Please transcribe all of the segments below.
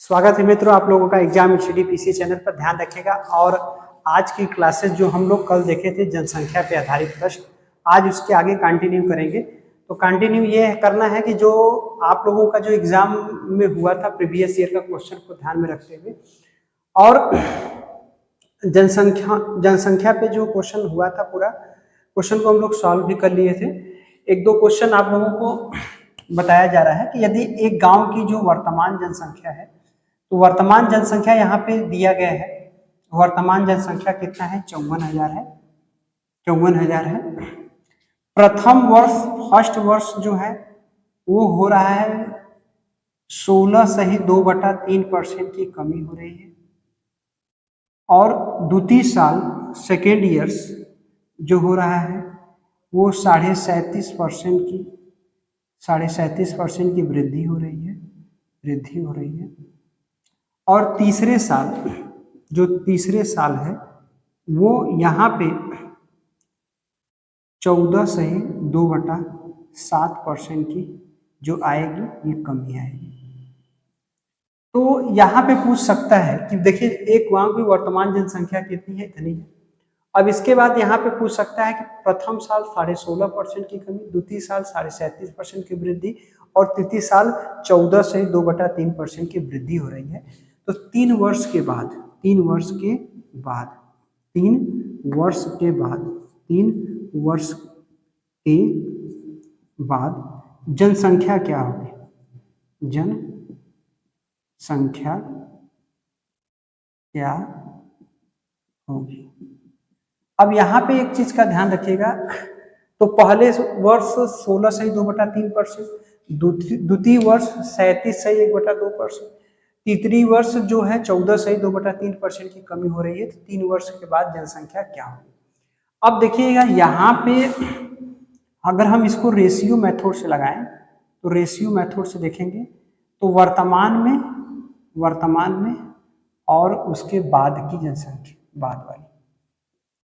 स्वागत है मित्रों, आप लोगों का एग्जाम एचडीपीसी चैनल पर। ध्यान रखिएगा। और आज की क्लासेस जो हम लोग कल देखे थे जनसंख्या पे आधारित प्रश्न, आज उसके आगे कंटिन्यू करेंगे। तो कंटिन्यू ये करना है कि जो आप लोगों का जो एग्जाम में हुआ था प्रीवियस ईयर का क्वेश्चन को ध्यान में रखते हुए, और जनसंख्या पे जो क्वेश्चन हुआ था पूरा क्वेश्चन को हम लोग सॉल्व भी कर लिए थे। एक दो क्वेश्चन आप लोगों को बताया जा रहा है कि यदि एक गांव की जो वर्तमान जनसंख्या है, तो वर्तमान जनसंख्या यहाँ पे दिया गया है। वर्तमान जनसंख्या कितना है? 54,000 है। 54,000 है। प्रथम वर्ष, फर्स्ट वर्ष जो है वो हो रहा है 16 सही 2/3% की कमी हो रही है। और द्वितीय साल, सेकेंड ईयर्स जो हो रहा है वो 37.5% की वृद्धि हो रही है। और तीसरे साल, जो तीसरे साल है वो यहाँ पे 14 सही 2/7% की जो आएगी, ये कमी आएगी। तो यहाँ पे पूछ सकता है कि देखिए एक गांव की वर्तमान जनसंख्या कितनी है? इतनी है। अब इसके बाद यहाँ पे पूछ सकता है कि प्रथम साल 16.5% की कमी, द्वितीय साल 37.5% की वृद्धि, और तृतीय साल 14 से 2/3% की वृद्धि हो रही है। तो 3 वर्ष के बाद जनसंख्या क्या होगी? जनसंख्या क्या होगी? अब यहाँ पे एक चीज का ध्यान रखिएगा। तो पहले वर्ष 16 सही 2/3%, द्वितीय वर्ष 37 सही 1/2%, तीसरी वर्ष जो है 14 सही 2/3% की कमी हो रही है। तो 3 वर्ष के बाद जनसंख्या क्या होगी? अब देखिएगा यहाँ पे अगर हम इसको रेशियो मेथड से लगाएं, तो रेशियो मेथड से देखेंगे तो वर्तमान में और उसके बाद की जनसंख्या, बाद वाली।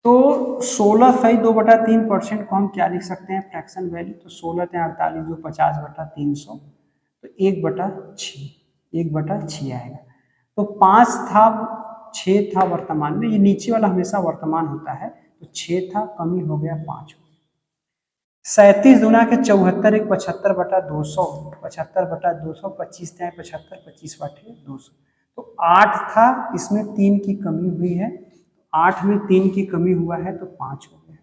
तो 16 सही 2/3% को हम क्या लिख सकते हैं? Fraction value. तो 16 × 48 जो 50/300, तो 1/6 आएगा। तो 5 था, 6 था वर्तमान में, ये नीचे वाला हमेशा वर्तमान होता है। तो 6 था, कमी हो गया 5। 37 दूना के 74, 1 75/200, 75/200, 25 × 75, 25/200। तो 8 था, इसमें 3 की कमी हुई है। 8 में 3 की कमी हुआ है तो 5 हो गया।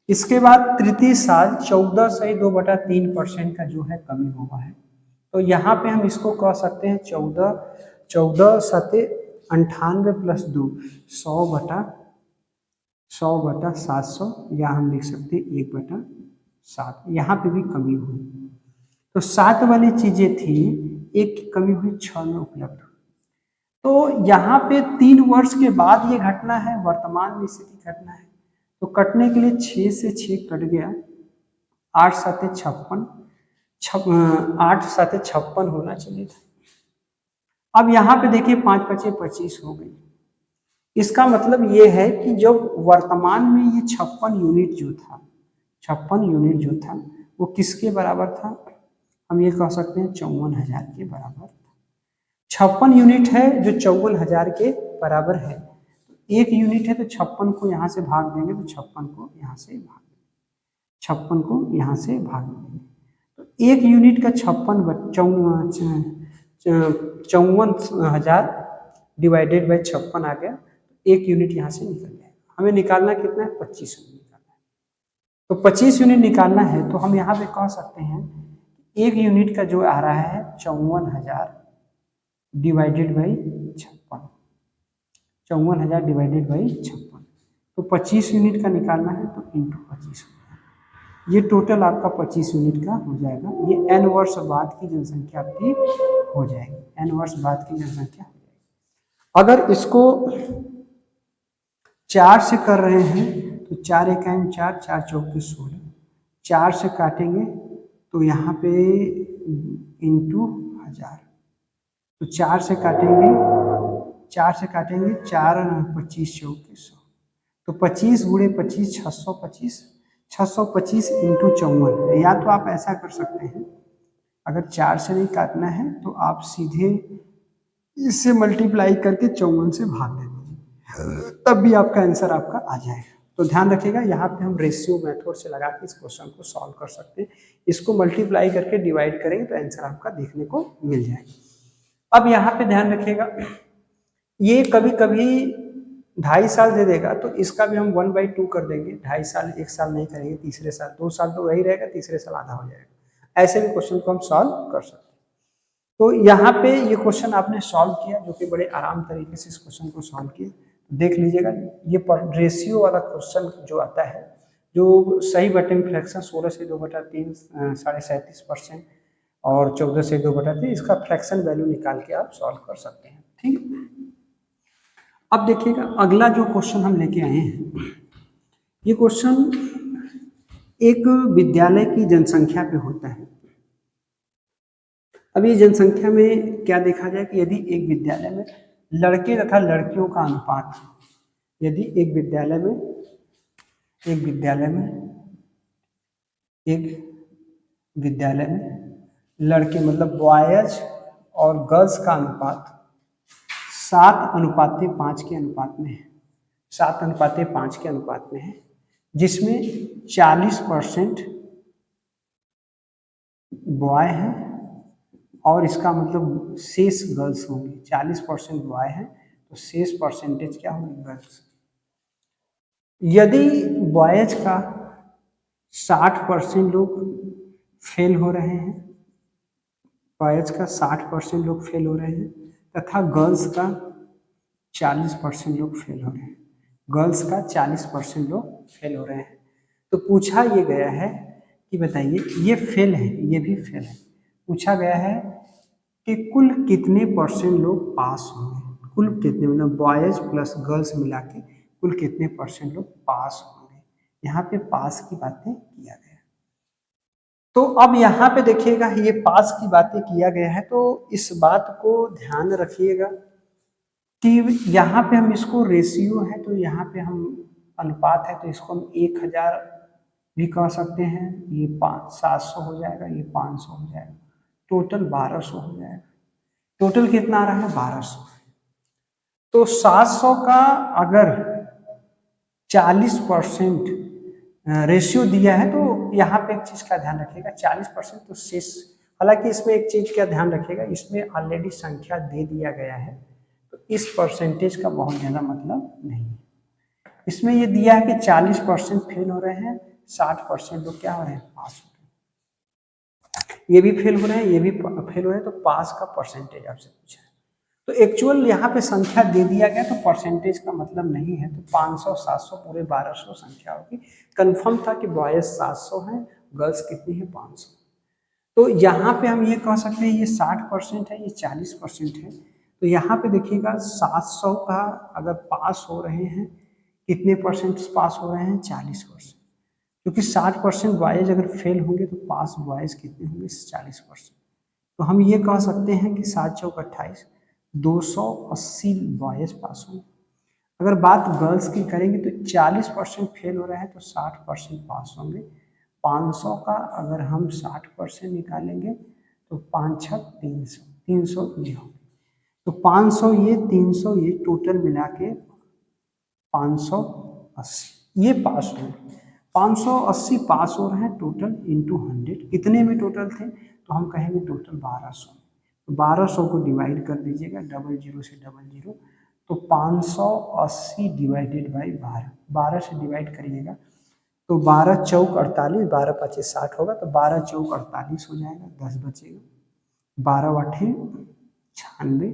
इसके बाद तृतीय साल 14 सही 2/3% का जो है कमी हुआ है। तो यहाँ पे हम इसको कह सकते हैं 14 सते 98 + 2 100/700, या हम लिख सकते हैं 1/7। यहाँ पे भी कमी हुई। तो 7 वाली चीजें थी, 1 की कमी हुई, 6 में उपलब्ध हुई। तो यहाँ पे 3 वर्ष के बाद ये घटना है, वर्तमान में स्थिति घटना है। तो कटने के लिए 6 से 6 कट गया, 8 सते 56, 8 सते 56 होना चाहिए था। अब यहाँ पे देखिए 5 × 5 = 25 हो गई। इसका मतलब ये है कि जब वर्तमान में ये 56 यूनिट जो था वो किसके बराबर था? हम ये कह सकते हैं 54,000 के बराबर। 56 यूनिट है जो 54,000 के बराबर है। तो 1 यूनिट है तो 56 को यहाँ से भाग देंगे, तो 56 को यहाँ से भाग देंगे। तो 1 यूनिट का 54,000 डिवाइडेड बाई 56 आ गया। 1 यूनिट यहाँ से निकल जाएगा। हमें निकालना कितना है? 25 यूनिट निकालना है। तो 25 यूनिट निकालना है तो हम यहाँ पे कह सकते हैं 1 यूनिट का जो आ रहा है 54,000 डिवाइडेड बाई 56, 54,000 डिवाइडेड बाई 56। तो 25 यूनिट का निकालना है तो इंटू 25 हो जाएगा। ये टोटल आपका 25 यूनिट का हो जाएगा। ये n वर्ष बाद की जनसंख्या आपकी हो जाएगी। n वर्ष बाद की जनसंख्या हो जाएगी। अगर इसको 4 से कर रहे हैं तो 4 × 1 = 4, 4 × 4 = 16, 4 से काटेंगे तो यहाँ पे इंटू 1000। तो 4 से काटेंगे 4 × 25 = 100। तो 25 × 25 625, 625 इंटू 54। या तो आप ऐसा कर सकते हैं, अगर 4 से नहीं काटना है तो आप सीधे इससे मल्टीप्लाई करके 54 से भाग दे दीजिए, तब भी आपका आंसर आपका आ जाएगा। तो ध्यान रखिएगा, यहाँ पे हम रेशियो मेथड से लगा के इस क्वेश्चन को सॉल्व कर सकते हैं। इसको मल्टीप्लाई करके डिवाइड करेंगे तो आंसर आपका देखने को मिल जाएगा। अब यहाँ पे ध्यान रखिएगा, ये कभी कभी 2.5 साल दे देगा तो इसका भी हम 1/2 कर देंगे। 2.5 साल 1 साल नहीं करेंगे, तीसरे साल 2 साल तो वही रहेगा, तीसरे साल आधा हो जाएगा। ऐसे भी क्वेश्चन को हम सॉल्व कर सकते हैं। तो यहाँ पे ये क्वेश्चन आपने सॉल्व किया, जो कि बड़े आराम तरीके से इस क्वेश्चन को सॉल्व किया। देख लीजिएगा, ये रेशियो वाला क्वेश्चन जो आता है, जो सही बटे में फ्रैक्शन 16 से 2/3 37% और 14 से 2/3, इसका फ्रैक्शन वैल्यू निकाल के आप सॉल्व कर सकते हैं। ठीक, अब देखिएगा अगला जो क्वेश्चन हम लेके आए हैं, ये क्वेश्चन एक विद्यालय की जनसंख्या पे होता है। अब ये जनसंख्या में क्या देखा जाए कि यदि एक विद्यालय में लड़के तथा लड़कियों का अनुपात, यदि एक विद्यालय में लड़के मतलब बॉयज और गर्ल्स का अनुपात 7:5 के अनुपात में है, 7:5 के अनुपात में है, जिसमें 40% बॉय है और इसका मतलब शेष गर्ल्स होंगे। 40% बॉय है तो शेष परसेंटेज क्या होगी, गर्ल्स। यदि बॉयज का 60% लोग फेल हो रहे हैं, बॉयज का 60% लोग फेल हो रहे हैं तथा गर्ल्स का 40% लोग फेल हो रहे हैं, गर्ल्स का 40% लोग फेल हो रहे हैं, तो पूछा ये गया है कि बताइए, ये फेल है, ये भी फेल है, पूछा गया है कि कुल कितने परसेंट लोग पास होंगे, कुल कितने, मतलब बॉयज प्लस गर्ल्स मिला के कुल कितने परसेंट लोग पास होंगे। यहाँ पे पास की बातें किया गया। तो अब यहाँ पे देखिएगा, ये पास की बातें किया गया है, तो इस बात को ध्यान रखिएगा कि यहाँ पे हम इसको रेशियो है तो यहाँ पे हम अनुपात है तो इसको हम 1000 भी कह सकते हैं, ये 700 हो जाएगा, ये 500 हो जाएगा, टोटल 1200 हो जाएगा। टोटल कितना आ रहा है, 1200। तो 700 का अगर 40% रेशियो दिया है तो यहाँ पे एक चीज का ध्यान रखिएगा, 40% तो शेष, हालांकि इसमें एक चीज का ध्यान रखिएगा, इसमें ऑलरेडी संख्या दे दिया गया है तो इस परसेंटेज का बहुत ज्यादा मतलब नहीं है। इसमें ये दिया है कि 40% फेल हो रहे हैं, 60% लोग क्या हो रहे हैं, पास हो रहे हैं। ये भी फेल हो रहे हैं, ये भी फेल हो रहे हैं, तो पास का परसेंटेज आपसे पूछा है। तो एक्चुअल यहाँ पे संख्या दे दिया गया तो परसेंटेज का मतलब नहीं है, तो 500 700 पूरे 1200 संख्या होगी। कंफर्म था कि बॉयज 700 हैं, गर्ल्स कितनी है, 500। तो यहाँ पे हम ये कह सकते हैं ये 60% है, ये 40% है। तो यहाँ पे देखिएगा 700 का अगर पास हो रहे हैं, कितने परसेंट पास हो रहे हैं, 40%, क्योंकि 60% बॉयज अगर फेल होंगे तो पास बॉयज कितने होंगे, 40%। तो हम ये कह सकते हैं कि 7 चौक 28, 280 बॉयज पास होंगे। अगर बात गर्ल्स की करेंगे तो 40% फेल हो रहा है तो 60% पास होंगे। 500 का अगर हम 60% निकालेंगे तो 5 छक 300, 300 ये होंगे। तो 500 ये 300 ये टोटल मिला के 580 ये पास होंगे। 580 पास हो रहे हैं टोटल इंटू 100, कितने में टोटल थे, तो हम कहेंगे टोटल 1200। तो 1200 को डिवाइड कर दीजिएगा, 00 से 00, तो 580 डिवाइडेड बाई 12, 12 से डिवाइड करिएगा तो 12 चौक 48, 12 5 60 होगा, तो 12 चौक 48 हो जाएगा, 10 बचेगा, 12 8 96,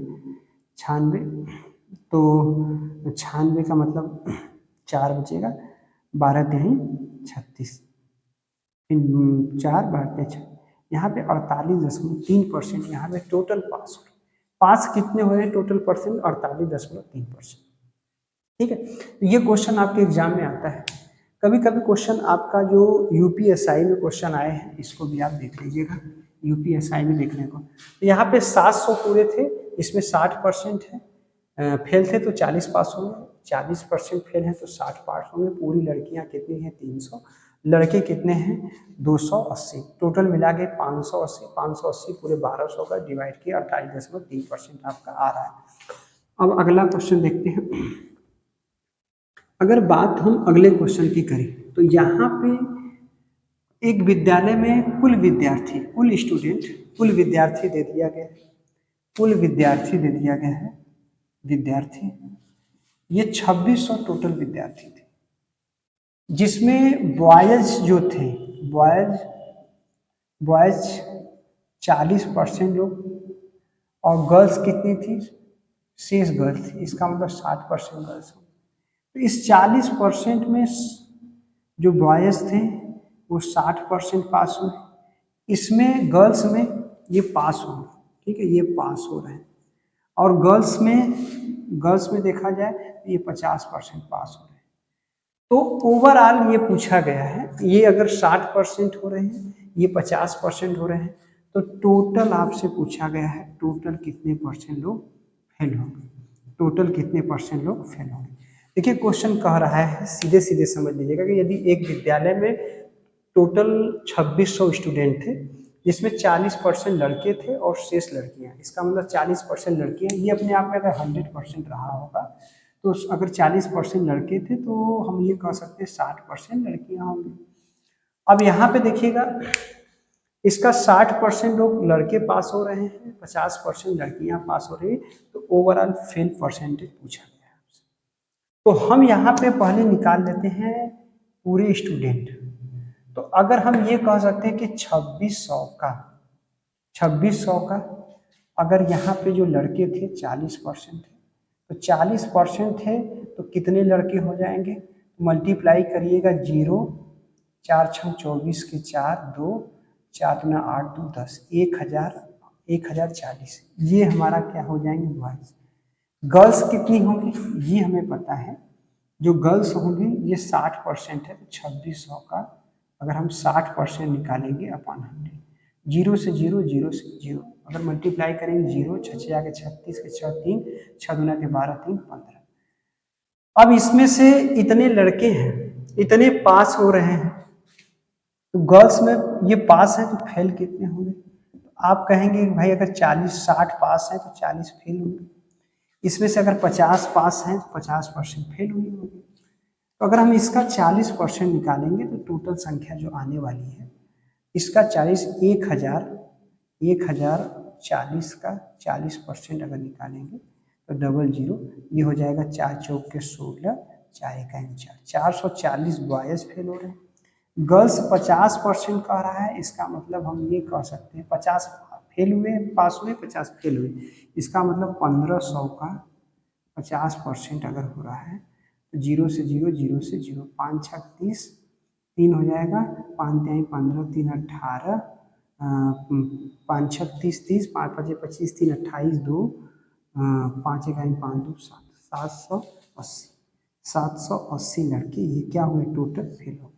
96, तो 96 का मतलब 4 बचेगा, 12 3 36, 4 12 6, यहाँ पे 48.3% यहाँ पे टोटल पास हो। पास कितने हो रहे हैं टोटल परसेंट, 48.3%। ठीक है, तो ये क्वेश्चन आपके एग्जाम में आता है। कभी कभी क्वेश्चन आपका जो यूपीएसआई में क्वेश्चन आए हैं, इसको भी आप देख लीजिएगा, यूपीएसआई में देखने को। तो यहाँ पे 700 पूरे थे, इसमें 60% है, फेल थे तो 40 पास होंगे, 40% फेल है तो 60 पास होंगे। पूरी लड़कियाँ कितनी हैं, 300, लड़के कितने हैं 280, टोटल मिला के 580, 580 पूरे 1200 का डिवाइड किया 28.3% आपका आ रहा है। अब अगला क्वेश्चन देखते हैं। अगर बात हम अगले क्वेश्चन की करें तो यहाँ पे एक विद्यालय में कुल विद्यार्थी, कुल स्टूडेंट, कुल विद्यार्थी दे दिया गया है, कुल विद्यार्थी दे दिया गया है, विद्यार्थी ये 2600 टोटल विद्यार्थी थे, जिसमें बॉयज जो थे, बॉयज बॉयज 40% लोग और गर्ल्स कितनी थी, शेष गर्ल्स थी, इसका मतलब 60% गर्ल्स हो। तो इस 40% में जो बॉयज थे वो 60% पास हुए, इसमें गर्ल्स में ये पास हो, ठीक है, ये पास हो रहे हैं, और गर्ल्स में देखा जाए तो ये 50% पास हो रहे हैं। तो ओवरऑल ये पूछा गया है, ये अगर 60% हो रहे हैं, ये 50% हो रहे हैं, तो टोटल आपसे पूछा गया है टोटल कितने परसेंट लोग फेल होंगे, टोटल कितने परसेंट लोग फेल होंगे। देखिए क्वेश्चन कह रहा है, सीधे सीधे समझ लीजिएगा कि यदि एक विद्यालय में टोटल 2600 स्टूडेंट थे, जिसमें 40% लड़के थे और शेष लड़कियां, इसका मतलब 40% लड़कियां, ये अपने आप में अगर 100% रहा होगा तो अगर 40% लड़के थे तो हम ये कह सकते हैं 60% लड़कियां होंगी। अब यहाँ पे देखिएगा, इसका 60% लोग लड़के पास हो रहे हैं, 50% लड़कियां पास हो रही है, तो ओवरऑल फेल परसेंटेज पूछा गया है आपसे। तो हम यहाँ पे पहले निकाल लेते हैं पूरे स्टूडेंट। तो अगर हम ये कह सकते हैं कि 2600 का अगर यहाँ पे जो लड़के थे 40% थे, तो 40% थे तो कितने लड़के हो जाएंगे, मल्टीप्लाई करिएगा 0, 4 6 24 के 4, 2 4 दूना 8 2 10, 1040, ये हमारा क्या हो जाएंगे बॉयज। गर्ल्स कितनी होंगी ये हमें पता है, जो गर्ल्स होंगी ये 60% है, तो 2600 का अगर हम 60% निकालेंगे अपॉन 100, 0 से 0, 0 से 0, अगर मल्टीप्लाई करेंगे 0, 6 आगे 36 के 6 3, 6 दूना के 12 3 15। अब इसमें से इतने लड़के हैं, इतने पास हो रहे हैं, तो गर्ल्स में ये पास है तो फेल कितने होंगे, तो आप कहेंगे कि भाई अगर 60 पास है तो 40 फेल होंगे, इसमें से अगर 50 पास हैं तो 50% फेल हुए होंगे। तो अगर हम इसका 40% निकालेंगे तो टोटल संख्या जो आने वाली है इसका 40, 1040 का 40% अगर निकालेंगे तो 00, ये हो जाएगा 4 चौक के 16, 4 1 4, 440 बॉयज फेल हो रहे हैं। गर्ल्स 50% कह रहा है, इसका मतलब हम ये कह सकते हैं 50 फेल हुए, पास हुए, 50 फेल हुए, इसका मतलब 1500 का 50% अगर हो रहा है तो 0 से 0, 0 से 0, 5 6 30, 3 हो जाएगा, 5 3 15, 3 18, 5 6 30 30, 5 5 25, 3 28, 2 5 1 5 2 7, 780, 780 लड़के ये क्या हुए टोटल फेल हो गए।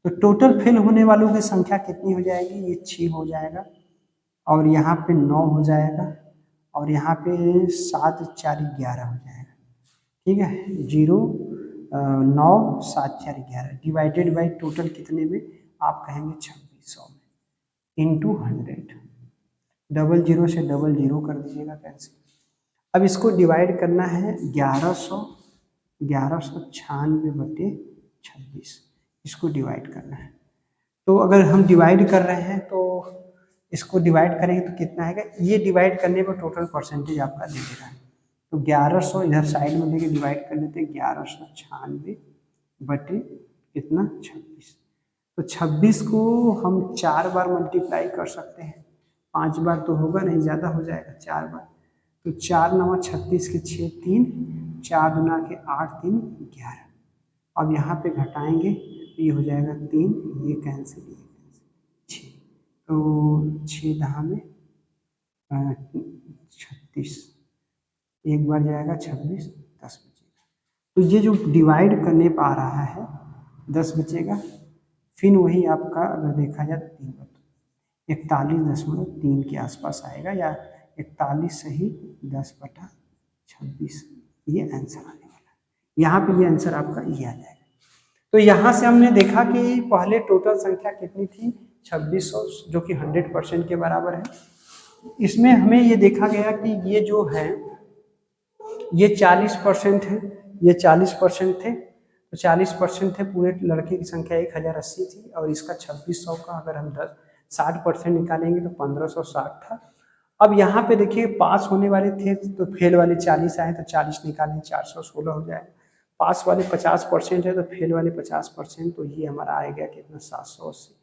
तो टोटल फेल होने वालों की संख्या कितनी हो जाएगी, ये 6 हो जाएगा, और यहाँ पे 9 हो जाएगा, और यहाँ पे 7 4 11 हो जाएगा, ठीक है, 0 9 7 4 11 डिवाइडेड बाई टोटल कितने में, आप कहेंगे 2600 में, इंटू 100, 00 से 00 कर दीजिएगा कैंसिल। अब इसको डिवाइड करना है 1196 बटे 26, इसको डिवाइड करना है। तो अगर हम डिवाइड कर रहे हैं तो इसको डिवाइड करेंगे तो कितना आएगा, ये डिवाइड करने पर टोटल परसेंटेज आपका दे दे रहा है, तो 1100 इधर साइड में लेके डिवाइड कर लेते हैं, 1196 बटे कितना 26, तो 26 को हम 4 बार मल्टीप्लाई कर सकते हैं, 5 बार तो होगा नहीं, ज़्यादा हो जाएगा, 4 बार, तो 4 9 36 के 6 3, 4 दूना के 8 3 11, अब यहाँ पे घटाएंगे तो ये हो जाएगा 3, ये कैंसिल, ये कैंसिल, 6, तो 6 दहा में 36, एक बार जाएगा 26, 10 बचेगा, तो ये जो डिवाइड करने पा रहा है 10 बचेगा, फिर वही आपका अगर देखा जाए तो 3 बटा 41.3 के आसपास आएगा, या 41 सही 10/26, ये आंसर आने वाला है, यहाँ पे ये आंसर आपका ये आ जाएगा। तो यहाँ से हमने देखा कि पहले टोटल संख्या कितनी थी 2600, जो कि 100% के बराबर है। इसमें हमें ये देखा गया कि ये जो है ये 40% है, ये 40% थे, तो 40% थे। पूरे लड़के की संख्या 1080 थी और इसका 2600 का अगर हम 60% निकालेंगे तो 1560 था। अब यहाँ पे देखिए पास होने वाले थे तो फेल वाले 40 आए, तो 40 निकालें 416 हो जाए। पास वाले 50% है तो फेल वाले 50%, तो ये हमारा आएगा कितना 780।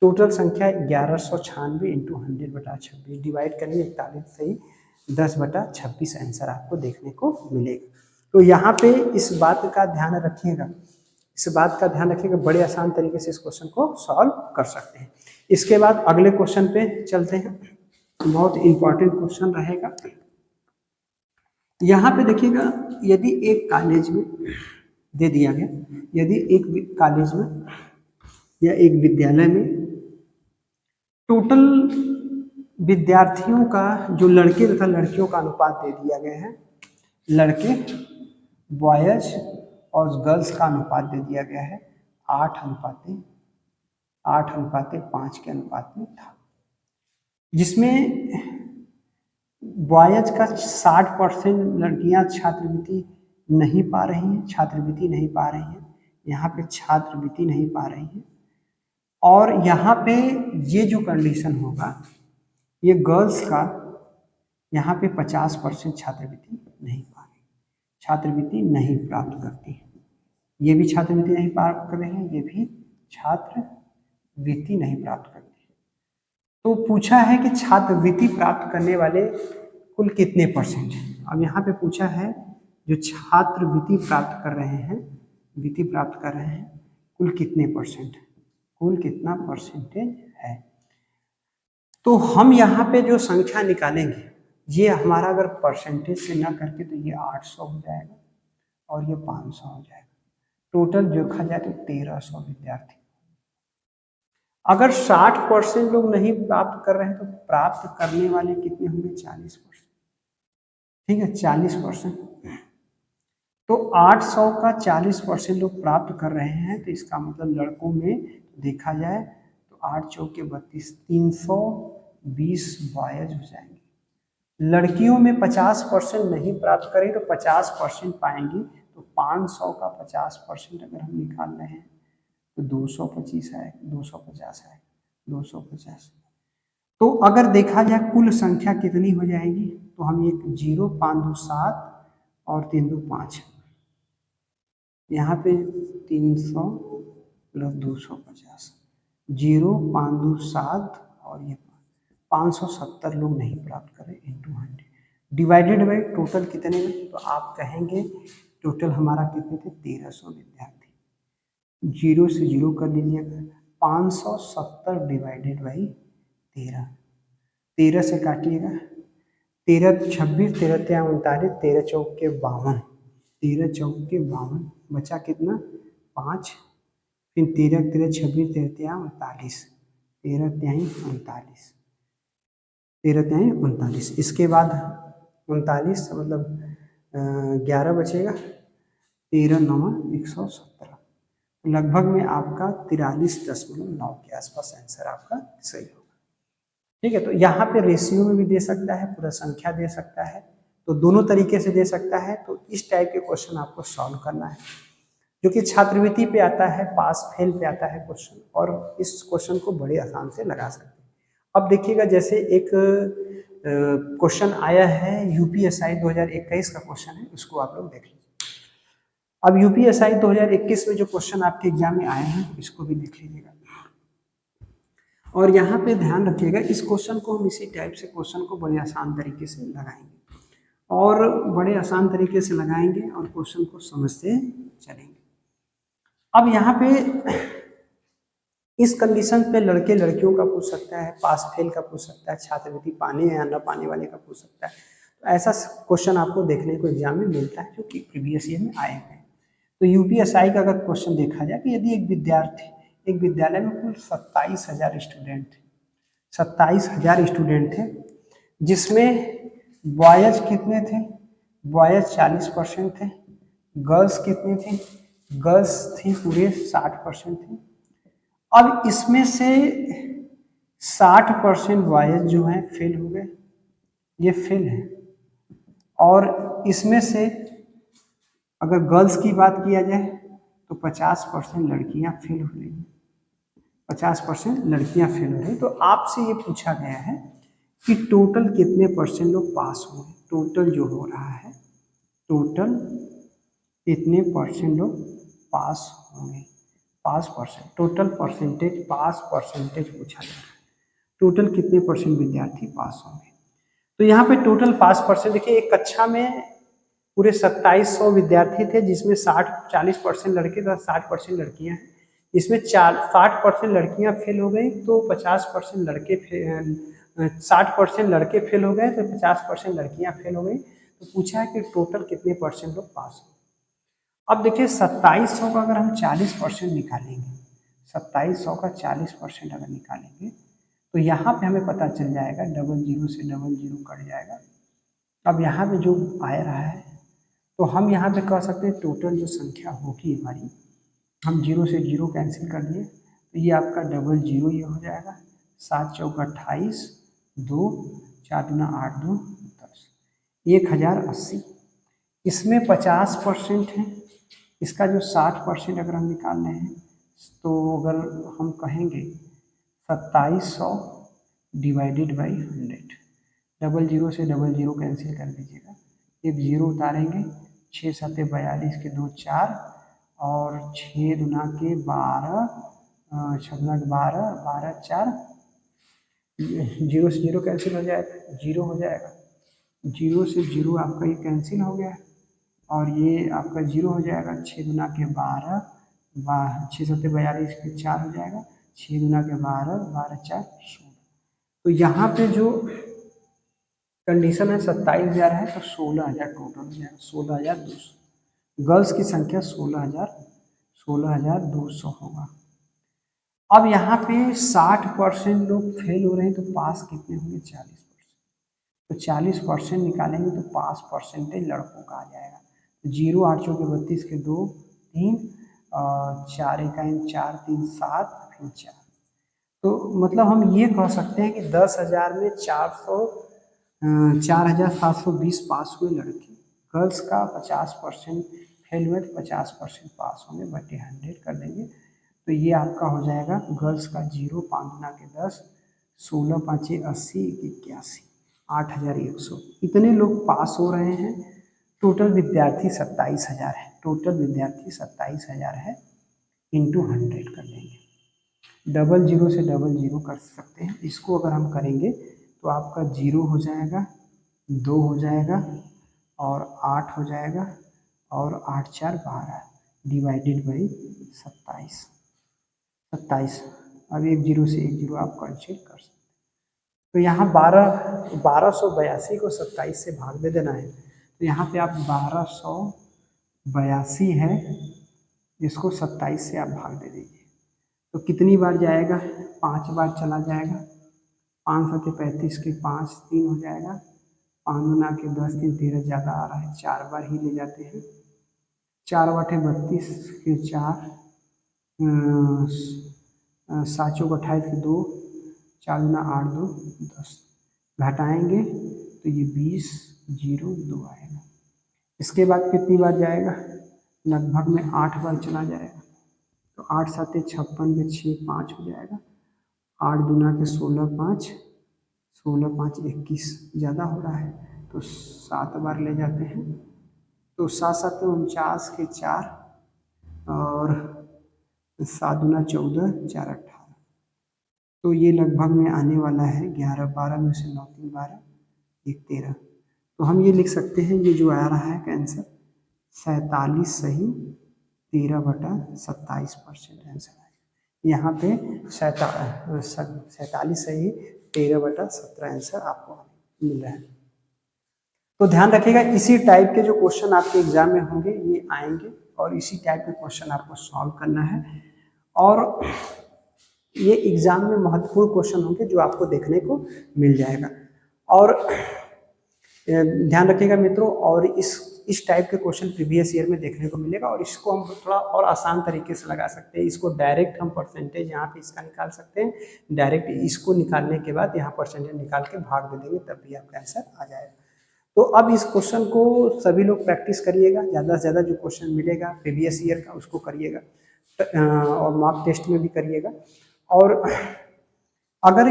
टोटल संख्या 1196 इंटू 100/26 डिवाइड करिए 41 से ही 10/26 आंसर आपको देखने को मिलेगा। तो यहाँ पे इस बात का ध्यान रखिएगा, बड़े आसान तरीके से इस क्वेश्चन को सॉल्व कर सकते हैं। इसके बाद अगले क्वेश्चन पे चलते हैं, बहुत इंपॉर्टेंट क्वेश्चन रहेगा। यहाँ पे देखिएगा, यदि एक कॉलेज में दे दिया गया, यदि एक कॉलेज में या एक विद्यालय में टोटल विद्यार्थियों का जो लड़के तथा लड़कियों का अनुपात दे दिया गया है, लड़के बॉयज और गर्ल्स का अनुपात दे दिया गया है 8:5 के अनुपात में था, जिसमें बॉयज का 60% लड़कियां छात्रवृत्ति नहीं पा रही हैं, यहाँ पे छात्रवृत्ति नहीं पा रही हैं। और यहाँ पे ये जो कंडीशन होगा, ये गर्ल्स का यहाँ पे 50% छात्रवृत्ति नहीं पा रही, छात्रवृत्ति नहीं प्राप्त करती है। ये भी छात्रवृत्ति नहीं प्राप्त कर रहे हैं, ये भी छात्रवृत्ति नहीं प्राप्त करती है। तो पूछा है कि छात्रवृत्ति प्राप्त करने वाले कुल कितने परसेंट हैं। अब यहाँ पे पूछा है जो छात्रवृत्ति प्राप्त कर रहे हैं, कुल कितने परसेंट, कुल कितना परसेंटेज है। तो हम यहाँ पे जो संख्या निकालेंगे, ये हमारा अगर परसेंटेज से ना करके तो ये 800 हो जाएगा और ये 500 हो जाएगा। टोटल देखा जाए तो 1300 विद्यार्थी। अगर 60% लोग नहीं प्राप्त कर रहे हैं तो प्राप्त करने वाले कितने होंगे 40%, ठीक है 40%। तो 800 का 40% लोग प्राप्त कर रहे हैं, तो इसका मतलब लड़कों में देखा जाए तो 8 चौके 32, 320 बॉयज हो जाएंगे। लड़कियों में 50% नहीं प्राप्त करें तो 50% पाएंगी, तो 500 का 50% अगर हम निकाल रहे हैं तो 225 आएगा, 250 आएगा, 250। तो अगर देखा जाए कुल संख्या कितनी हो जाएगी, तो हम एक 0, 5 2 7 और 3 2 5, यहाँ पे 300 प्लस 250, 0 5 2 7 और ये 570 लोग नहीं प्राप्त करें इंटू 100 डिवाइडेड बाई टोटल कितने में, तो आप कहेंगे टोटल हमारा कितने थे 1300 विद्यार्थी। 0 से 0 कर दीजिएगा, 570 डिवाइडेड बाई 13, 13 से काटिएगा, 13 26, 13 3 39, 13 चौके 52, 13 चौके 52, बचा कितना 5, फिर 13 13 26, 13 3 39, 13 3 39, 13 3 39। इसके बाद 39 मतलब 11 बचेगा, 13 9 117, लगभग में आपका 43.9 के आसपास आंसर आपका सही होगा। ठीक है, तो यहाँ पे रेशियो में भी दे सकता है, पूरा संख्या दे सकता है, तो दोनों तरीके से दे सकता है। तो इस टाइप के क्वेश्चन आपको सॉल्व करना है, जो कि छात्रवृत्ति पे आता है, पास फेल पे आता है क्वेश्चन, और इस क्वेश्चन को बड़े आसान से लगा सकते हैं। अब देखिएगा, जैसे एक क्वेश्चन आया है यूपीएसआई 2021 का क्वेश्चन है, उसको आप लोग देख लीजिए। अब यूपीएसआई 2021 में जो क्वेश्चन आपके एग्जाम में आए हैं, इसको भी देख लीजिएगा। और यहाँ पे ध्यान रखिएगा, इस क्वेश्चन को हम इसी टाइप से क्वेश्चन को बड़े आसान तरीके से लगाएंगे, और बड़े आसान तरीके से लगाएंगे और क्वेश्चन को समझते चलेंगे। अब यहाँ पे इस कंडीशन पे लड़के लड़कियों का पूछ सकता है, पास फेल का पूछ सकता है, छात्रवृत्ति पाने या न पाने वाले का पूछ सकता है। तो ऐसा क्वेश्चन आपको देखने को एग्जाम में मिलता है, जो कि प्रीवियस ईयर में आए हैं। तो यूपीएसआई का अगर क्वेश्चन देखा जाए कि यदि एक विद्यालय में कुल 27,000 स्टूडेंट थे, 27,000 स्टूडेंट थे, जिसमें बॉयज कितने थे, बॉयज 40% थे, गर्ल्स कितने थे गर्ल्स थी पूरे 60% थी। अब इसमें से 60% बॉयज जो हैं फेल हो गए, ये फेल है। और इसमें से अगर गर्ल्स की बात किया जाए तो 50% लड़कियां फेल हो रही हैं, 50% लड़कियां फेल हो रही हैं। तो आपसे ये पूछा गया है कि टोटल कितने परसेंट लोग पास हुए, टोटल जो हो रहा है, टोटल कितने परसेंट लोग पास होंगे, पास परसेंट, टोटल परसेंटेज, पास परसेंटेज पूछा जा रहा है, टोटल कितने परसेंट विद्यार्थी पास होंगे। तो यहाँ पे टोटल पास परसेंट देखिए, एक कक्षा में पूरे 2700 विद्यार्थी थे, जिसमें 40% लड़के थे, 60% लड़कियां हैं। इसमें 60% लड़कियां फेल हो गई तो 50% लड़के 60% लड़के फेल हो गए तो 50% लड़कियां फेल हो गई। तो पूछा है कि टोटल कितने परसेंट लोग पास हो। अब देखिए 2700 का अगर हम 40% निकालेंगे, 2700 का 40% अगर निकालेंगे तो यहाँ पे हमें पता चल जाएगा, डबल जीरो से डबल जीरो कट जाएगा। अब यहाँ पे जो आ रहा है तो हम यहाँ पे कह सकते हैं टोटल जो संख्या होगी हमारी, हम जीरो से जीरो कैंसिल कर दिए तो ये आपका डबल जीरो ये हो जाएगा। 7 चौका 28, 2 4 दूना 8 2 10, 1080। इसमें 50% है, इसका जो 60% अगर हम निकाल रहे हैं तो अगर हम कहेंगे 2700 डिवाइडेड बाई 100, डबल जीरो से डबल जीरो कैंसिल कर दीजिएगा, एक जीरो उतारेंगे, 6 7 42 के 2 4 और 6 दुना के 12, 6 के 12, 12 4, जीरो से जीरो कैंसिल हो जाएगा, जीरो हो जाएगा, जीरो से जीरो आपका ये कैंसिल हो गया और ये आपका जीरो हो जाएगा। 6 दुना के 12, 6 7 42 के 4 हो जाएगा, 6 दुना के 12, 12 4 16। तो यहाँ पे जो कंडीशन है 27,000 है तो 16,000 टोटल हो जाएगा, 16,200। गर्ल्स की संख्या 16,200 होगा। अब यहाँ पे 60% लोग फेल हो रहे हैं तो पास कितने होंगे, 40%। तो 40% निकालेंगे तो पास परसेंटेज लड़कों का आ जाएगा। 0 8 चौके 32 के 2 3 4 1 4 3 7 फिर 4। तो मतलब हम ये कह सकते हैं कि 10,000 में 4,720 पास हुए लड़के। गर्ल्स का 50% फेल हुए तो 50% पास होंगे, बटे 100 कर देंगे तो ये आपका हो जाएगा गर्ल्स का 0 5 गुना के 10, 16 5 80 81, 8,100 इतने लोग पास हो रहे हैं। टोटल विद्यार्थी 27,000 है, टोटल विद्यार्थी 27,000 है, इंटू 100 कर देंगे। डबल जीरो से डबल जीरो कर सकते हैं, इसको अगर हम करेंगे तो आपका 0 हो जाएगा, 2 हो जाएगा और 8 हो जाएगा और 8 4 12 डिवाइडेड बाई 27। अब एक जीरो से एक जीरो आप कैंसिल कर सकते हैं। तो यहाँ 1282 को 27 से भाग दे देना है। तो यहाँ पे आप 1282 है, इसको 27 से आप भाग दे दीजिए तो कितनी बार जाएगा, 5 बार चला जाएगा। 5 7 35 के 5 3 हो जाएगा, 5 गुना के 10 3 13 ज़्यादा आ रहा है, 4 बार ही ले जाते हैं। 4 बटे 32 के 4, 7 चौक 28 के 2, 4 गुना 8 2 10, घटाएंगे तो ये 20 0 2 आएगा। इसके बाद कितनी बार जाएगा, लगभग में 8 बार चला जाएगा। तो 8 7 56 के 6 5 हो जाएगा, 8 दूना के 16 5, 16 5 21 ज़्यादा हो रहा है तो 7 बार ले जाते हैं। तो 7 7 49 के 4 और 7 दूना 14 4 18, तो ये लगभग में आने वाला है 11 12 में से 9 3 12 1 13। तो हम ये लिख सकते हैं, ये जो आ रहा है आंसर 47 सही 13/27% आंसर है। यहाँ पे 47 सही 13/17 आंसर आपको मिल रहा है। तो ध्यान रखिएगा, इसी टाइप के जो क्वेश्चन आपके एग्जाम में होंगे ये आएंगे और इसी टाइप के क्वेश्चन आपको सॉल्व करना है। और ये एग्जाम में महत्वपूर्ण क्वेश्चन होंगे जो आपको देखने को मिल जाएगा। और ध्यान रखिएगा मित्रों, और इस इस टाइप के क्वेश्चन प्रीवियस ईयर में देखने को मिलेगा और इसको हम थोड़ा और आसान तरीके से लगा सकते हैं। इसको डायरेक्ट हम परसेंटेज यहाँ पे इसका निकाल सकते हैं, डायरेक्ट इसको निकालने के बाद यहाँ परसेंटेज निकाल के भाग दे देंगे, तब भी आपका आंसर आ जाएगा। तो अब इस क्वेश्चन को सभी लोग प्रैक्टिस करिएगा, ज़्यादा से ज़्यादा जो क्वेश्चन मिलेगा प्रीवियस ईयर का उसको करिएगा और मॉक टेस्ट में भी करिएगा। और अगर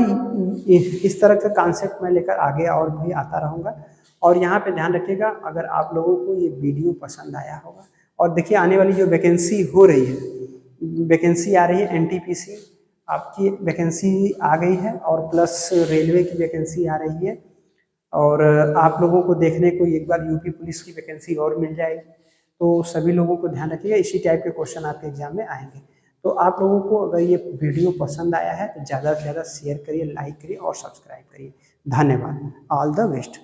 इस तरह का कॉन्सेप्ट मैं लेकर आगे और भी आता रहूँगा। और यहाँ पे ध्यान रखिएगा, अगर आप लोगों को ये वीडियो पसंद आया होगा और देखिए आने वाली जो वैकेंसी हो रही है, वैकेंसी आ रही है एनटीपीसी आपकी वैकेंसी आ गई है और प्लस रेलवे की वैकेंसी आ रही है और आप लोगों को देखने को एक बार यूपी पुलिस की वैकेंसी और मिल जाएगी। तो सभी लोगों को ध्यान रखिएगा, इसी टाइप के क्वेश्चन आपके एग्जाम में आएंगे। तो आप लोगों को अगर ये वीडियो पसंद आया है तो ज़्यादा से ज़्यादा शेयर करिए, लाइक करिए और सब्सक्राइब करिए। धन्यवाद। All the best.